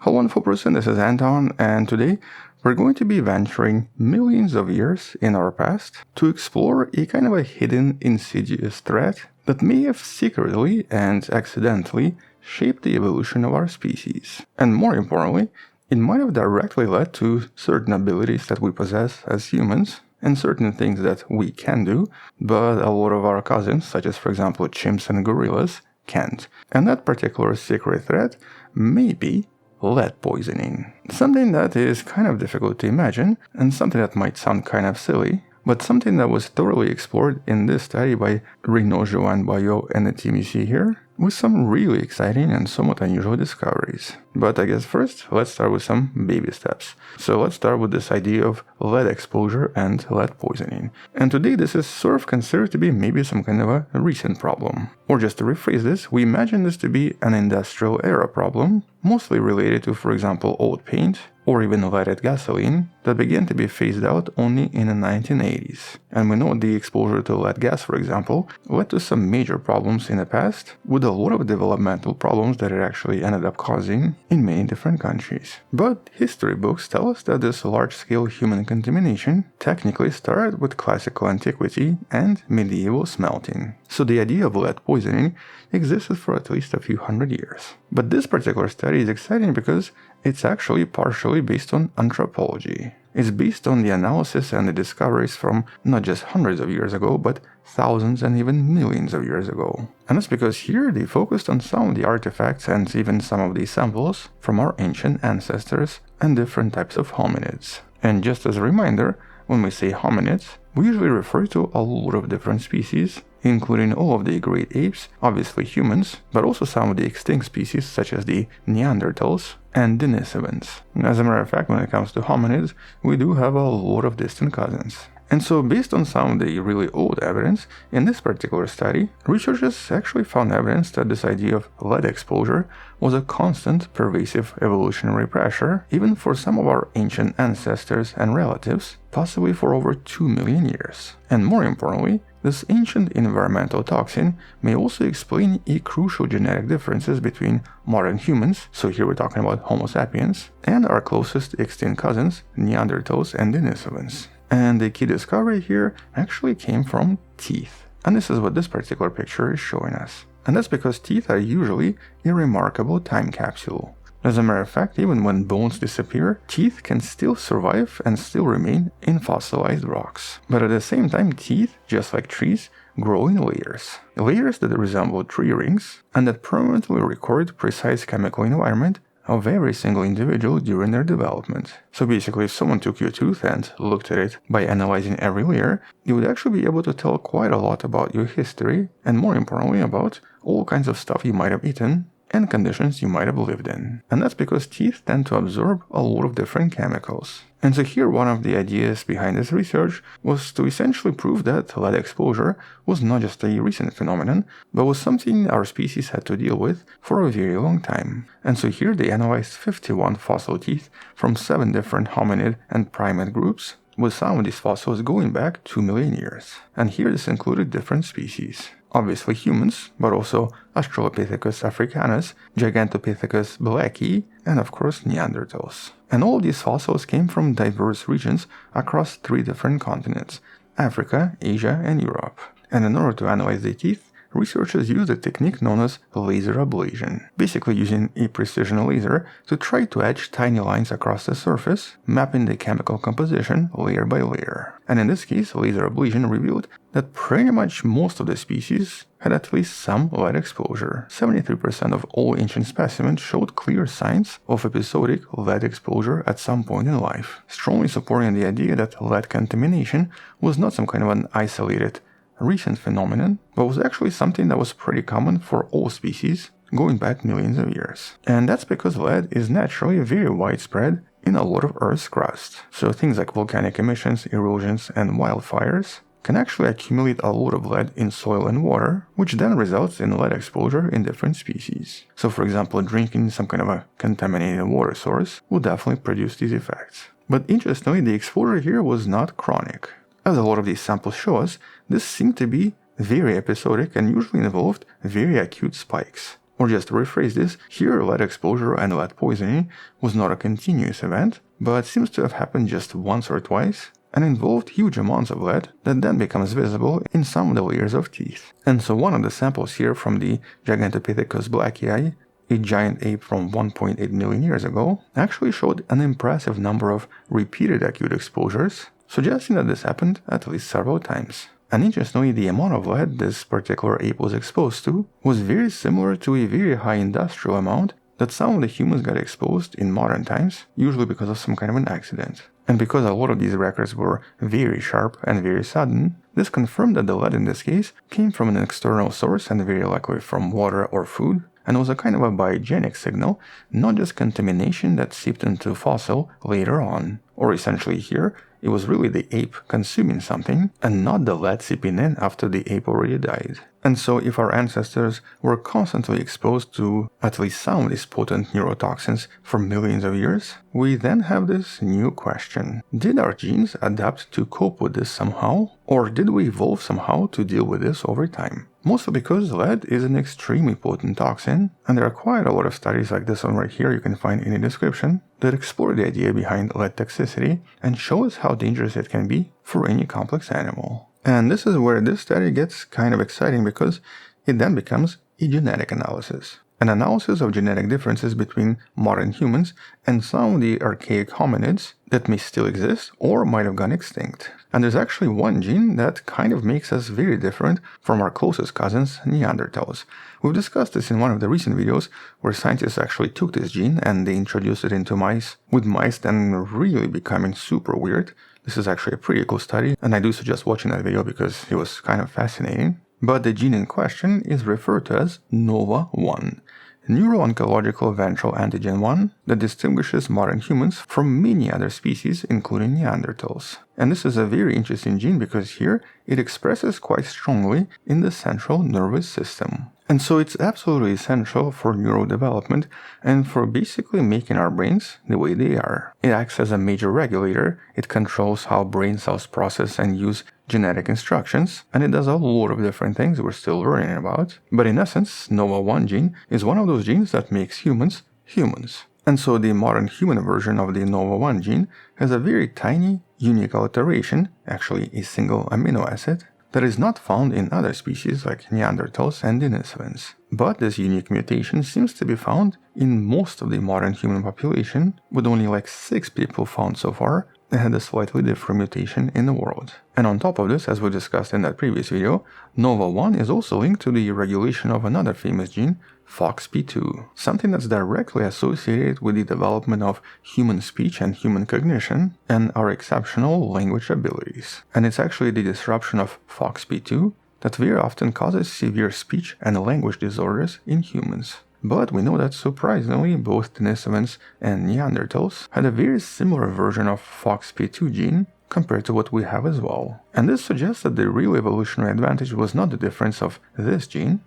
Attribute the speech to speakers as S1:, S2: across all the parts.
S1: Hello wonderful person, this is Anton, and today we're going to be venturing millions of years in our past to explore a kind of a hidden, insidious threat that may have secretly and accidentally shaped the evolution of our species. And more importantly, it might have directly led to certain abilities that we possess as humans, and certain things that we can do, but a lot of our cousins, such as for example chimps and gorillas, can't. And that particular secret threat may be lead poisoning. Something that is kind of difficult to imagine, and something that might sound kind of silly, but something that was thoroughly explored in this study by Renaud, Joanne, Bayot, and the team you see here, with some really exciting and somewhat unusual discoveries. But I guess first, let's start with some baby steps. So let's start with this idea of lead exposure and lead poisoning. And today this is sort of considered to be maybe some kind of a recent problem. Or just to rephrase this, we imagine this to be an industrial era problem, mostly related to, for example, old paint, or even leaded gasoline, that began to be phased out only in the 1980s. And we know the exposure to lead gas, for example, led to some major problems in the past, with a lot of developmental problems that it actually ended up causing in many different countries. But history books tell us that this large-scale human contamination technically started with classical antiquity and medieval smelting. So the idea of lead poisoning existed for at least a few hundred years. But this particular study is exciting because it's actually partially based on anthropology. It's based on the analysis and the discoveries from not just hundreds of years ago, but thousands and even millions of years ago. And that's because here they focused on some of the artifacts and even some of these samples from our ancient ancestors and different types of hominids. And just as a reminder, when we say hominids, we usually refer to a lot of different species, including all of the great apes, obviously humans, but also some of the extinct species such as the Neanderthals and Denisovans. As a matter of fact, when it comes to hominids, we do have a lot of distant cousins. And so based on some of the really old evidence, in this particular study, researchers actually found evidence that this idea of lead exposure was a constant, pervasive evolutionary pressure, even for some of our ancient ancestors and relatives, possibly for over 2 million years. And more importantly, this ancient environmental toxin may also explain a crucial genetic differences between modern humans, so here we're talking about Homo sapiens, and our closest extinct cousins, Neanderthals and Denisovans. And the key discovery here actually came from teeth. And this is what this particular picture is showing us. And that's because teeth are usually a remarkable time capsule. As a matter of fact, even when bones disappear, teeth can still survive and still remain in fossilized rocks. But at the same time, teeth, just like trees, grow in layers. Layers that resemble tree rings and that permanently record precise chemical environment of every single individual during their development. So basically, if someone took your tooth and looked at it by analyzing every layer, you would actually be able to tell quite a lot about your history, and more importantly about all kinds of stuff you might have eaten and conditions you might have lived in. And that's because teeth tend to absorb a lot of different chemicals. And so here one of the ideas behind this research was to essentially prove that lead exposure was not just a recent phenomenon, but was something our species had to deal with for a very long time. And so here they analyzed 51 fossil teeth from 7 different hominid and primate groups, with some of these fossils going back 2 million years. And here this included different species. Obviously humans, but also Australopithecus africanus, Gigantopithecus blacki, and of course Neanderthals. And all of these fossils came from diverse regions across 3 different continents: Africa, Asia, and Europe. And in order to analyze the teeth, researchers used a technique known as laser ablation, basically using a precision laser to try to etch tiny lines across the surface, mapping the chemical composition layer by layer. And in this case, laser ablation revealed that pretty much most of the species had at least some lead exposure. 73% of all ancient specimens showed clear signs of episodic lead exposure at some point in life, strongly supporting the idea that lead contamination was not some kind of an isolated recent phenomenon, but was actually something that was pretty common for all species going back millions of years. And that's because lead is naturally very widespread in a lot of Earth's crust. So things like volcanic emissions, erosions, and wildfires can actually accumulate a lot of lead in soil and water, which then results in lead exposure in different species. So for example, drinking some kind of a contaminated water source will definitely produce these effects. But interestingly, the exposure here was not chronic. As a lot of these samples show us, this seemed to be very episodic and usually involved very acute spikes. Or just to rephrase this, here lead exposure and lead poisoning was not a continuous event, but seems to have happened just once or twice, and involved huge amounts of lead that then becomes visible in some of the layers of teeth. And so one of the samples here from the Gigantopithecus blacki, a giant ape from 1.8 million years ago, actually showed an impressive number of repeated acute exposures, suggesting that this happened at least several times. And interestingly, the amount of lead this particular ape was exposed to was very similar to a very high industrial amount that some of the humans got exposed in modern times, usually because of some kind of an accident. And because a lot of these records were very sharp and very sudden, this confirmed that the lead in this case came from an external source and very likely from water or food, and was a kind of a biogenic signal, not just contamination that seeped into fossil later on. Or essentially here, it was really the ape consuming something, and not the lead seeping in after the ape already died. And so if our ancestors were constantly exposed to at least some of these potent neurotoxins for millions of years, we then have this new question. Did our genes adapt to cope with this somehow? Or did we evolve somehow to deal with this over time? Mostly because lead is an extremely potent toxin, and there are quite a lot of studies like this one right here you can find in the description that explore the idea behind lead toxicity and show us how dangerous it can be for any complex animal. And this is where this study gets kind of exciting because it then becomes a genetic analysis. An analysis of genetic differences between modern humans and some of the archaic hominids that may still exist or might have gone extinct. And there's actually one gene that kind of makes us very different from our closest cousins, Neanderthals. We've discussed this in one of the recent videos where scientists actually took this gene and they introduced it into mice, with mice then really becoming super weird. This is actually a pretty cool study, and I do suggest watching that video because it was kind of fascinating. But the gene in question is referred to as NOVA1, neuro-oncological ventral antigen 1, that distinguishes modern humans from many other species, including Neanderthals. And this is a very interesting gene because here it expresses quite strongly in the central nervous system. And so it's absolutely essential for neurodevelopment and for basically making our brains the way they are. It acts as a major regulator, it controls how brain cells process and use genetic instructions, and it does a lot of different things we're still learning about. But in essence, NOVA1 gene is one of those genes that makes humans humans. And so the modern human version of the NOVA1 gene has a very tiny, unique alteration, actually a single amino acid, that is not found in other species like Neanderthals and Denisovans. But this unique mutation seems to be found in most of the modern human population, with only like 6 people found so far that had a slightly different mutation in the world. And on top of this, as we discussed in that previous video, NOVA1 is also linked to the regulation of another famous gene, FOXP2, something that's directly associated with the development of human speech and human cognition and our exceptional language abilities. And it's actually the disruption of FOXP2 that very often causes severe speech and language disorders in humans. But we know that surprisingly, both Denisovans and Neanderthals had a very similar version of FOXP2 gene compared to what we have as well. And this suggests that the real evolutionary advantage was not the difference of this gene,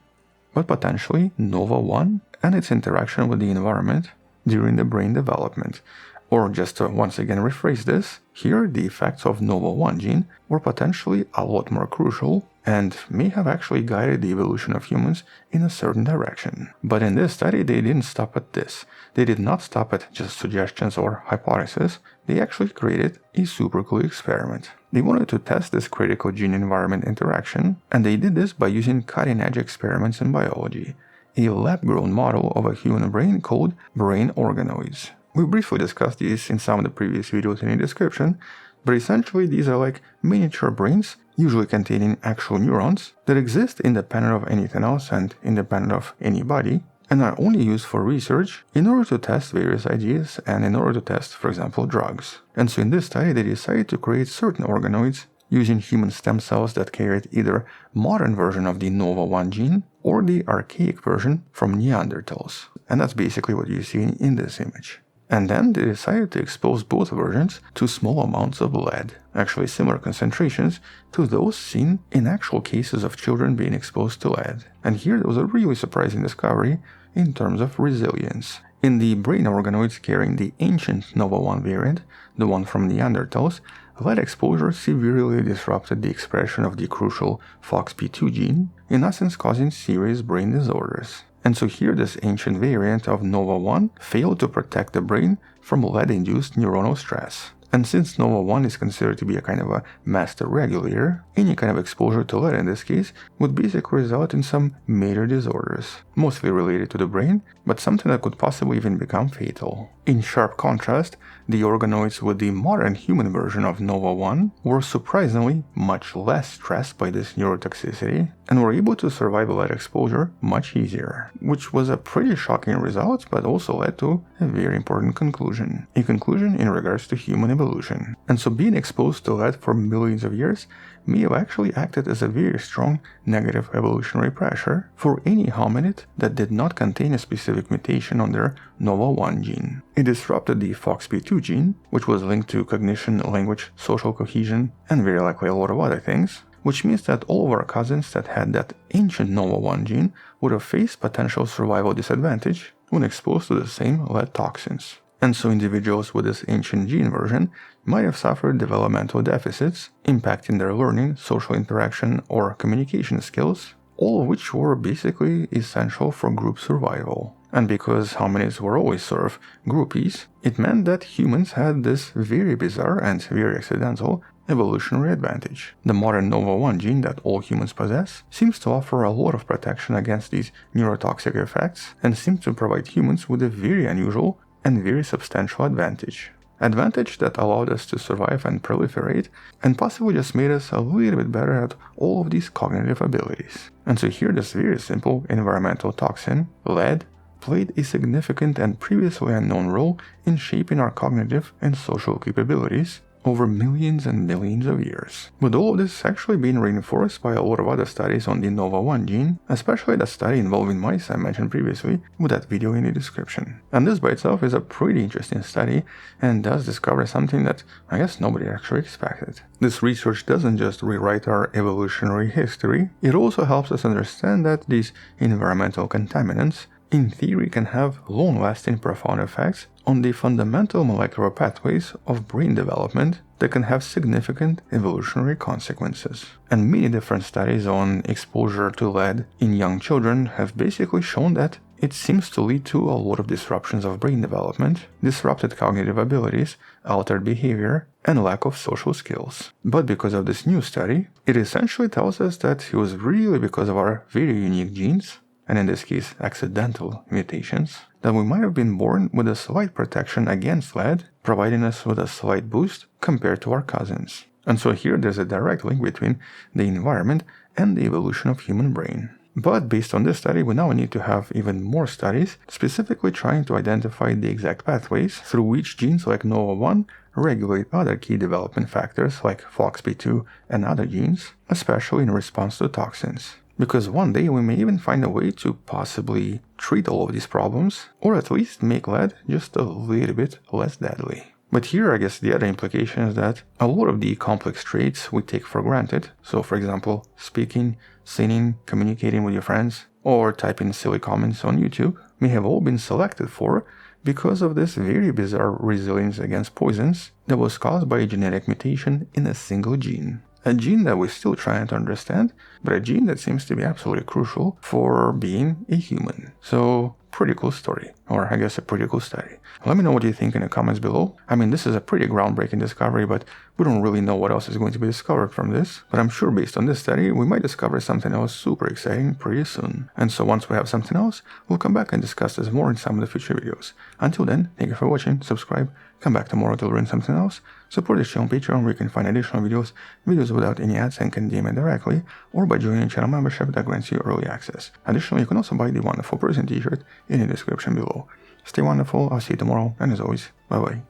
S1: but potentially NOVA1 and its interaction with the environment during the brain development. Or just to once again rephrase this, here the effects of NOVA1 gene were potentially a lot more crucial and may have actually guided the evolution of humans in a certain direction. But in this study, they didn't stop at this. They did not stop at just suggestions or hypotheses. They actually created a super cool experiment. They wanted to test this critical gene-environment interaction, and they did this by using cutting-edge experiments in biology, a lab-grown model of a human brain called brain organoids. We briefly discussed these in some of the previous videos in the description, but essentially these are like miniature brains, usually containing actual neurons, that exist independent of anything else and independent of any body, and are only used for research in order to test various ideas and in order to test, for example, drugs. And so in this study they decided to create certain organoids using human stem cells that carried either modern version of the NOVA1 gene or the archaic version from Neanderthals. And that's basically what you see in this image. And then they decided to expose both versions to small amounts of lead, actually similar concentrations to those seen in actual cases of children being exposed to lead. And here there was a really surprising discovery in terms of resilience. In the brain organoids carrying the ancient NOVA1 variant, the one from Neanderthals, lead exposure severely disrupted the expression of the crucial FOXP2 gene, in essence causing serious brain disorders. And so here this ancient variant of Nova-1 failed to protect the brain from lead-induced neuronal stress. And since Nova-1 is considered to be a kind of a master regulator, any kind of exposure to lead in this case would basically result in some major disorders, mostly related to the brain, but something that could possibly even become fatal. In sharp contrast, the organoids with the modern human version of Nova-1 were surprisingly much less stressed by this neurotoxicity and were able to survive lead exposure much easier, which was a pretty shocking result, but also led to a very important conclusion. A conclusion in regards to human evolution. And so being exposed to lead for millions of years may have actually acted as a very strong negative evolutionary pressure for any hominid that did not contain a specific mutation on their Nova-1 gene. It disrupted the FOXP2 gene, which was linked to cognition, language, social cohesion, and very likely a lot of other things, which means that all of our cousins that had that ancient Nova-1 gene would have faced potential survival disadvantage when exposed to the same lead toxins. And so individuals with this ancient gene version might have suffered developmental deficits, impacting their learning, social interaction, or communication skills, all of which were basically essential for group survival. And because hominids were always sort of groupies, it meant that humans had this very bizarre and very accidental evolutionary advantage. The modern Nova-1 gene that all humans possess seems to offer a lot of protection against these neurotoxic effects and seems to provide humans with a very unusual and very substantial advantage that allowed us to survive and proliferate, and possibly just made us a little bit better at all of these cognitive abilities. And so here this very simple environmental toxin, lead, played a significant and previously unknown role in shaping our cognitive and social capabilities over millions and millions of years. With all of this actually being reinforced by a lot of other studies on the Nova-1 gene, especially the study involving mice I mentioned previously with that video in the description. And this by itself is a pretty interesting study and does discover something that I guess nobody actually expected. This research doesn't just rewrite our evolutionary history, it also helps us understand that these environmental contaminants in theory can have long-lasting profound effects on the fundamental molecular pathways of brain development that can have significant evolutionary consequences. And many different studies on exposure to lead in young children have basically shown that it seems to lead to a lot of disruptions of brain development, disrupted cognitive abilities, altered behavior, and lack of social skills. But because of this new study, it essentially tells us that it was really because of our very unique genes, and in this case accidental mutations, that we might have been born with a slight protection against lead, providing us with a slight boost compared to our cousins. And so here there's a direct link between the environment and the evolution of human brain. But based on this study, we now need to have even more studies specifically trying to identify the exact pathways through which genes like Nova-1 regulate other key development factors like FOXP2 and other genes, especially in response to toxins. Because one day we may even find a way to possibly treat all of these problems, or at least make lead just a little bit less deadly. But here I guess the other implication is that a lot of the complex traits we take for granted, so for example, speaking, singing, communicating with your friends, or typing silly comments on YouTube, may have all been selected for because of this very bizarre resilience against poisons that was caused by a genetic mutation in a single gene. A gene that we're still trying to understand, but a gene that seems to be absolutely crucial for being a human. So, pretty cool story, or I guess a pretty cool study. Let me know what you think in the comments below. I mean, this is a pretty groundbreaking discovery, but we don't really know what else is going to be discovered from this. But I'm sure based on this study, we might discover something else super exciting pretty soon. And so once we have something else, we'll come back and discuss this more in some of the future videos. Until then, thank you for watching, subscribe, come back tomorrow to learn something else, support this channel on Patreon where you can find additional videos without any ads and can DM it directly, or by joining a channel membership that grants you early access. Additionally, you can also buy the Wonderful Person t-shirt in the description below. Stay wonderful, I'll see you tomorrow, and as always, bye bye.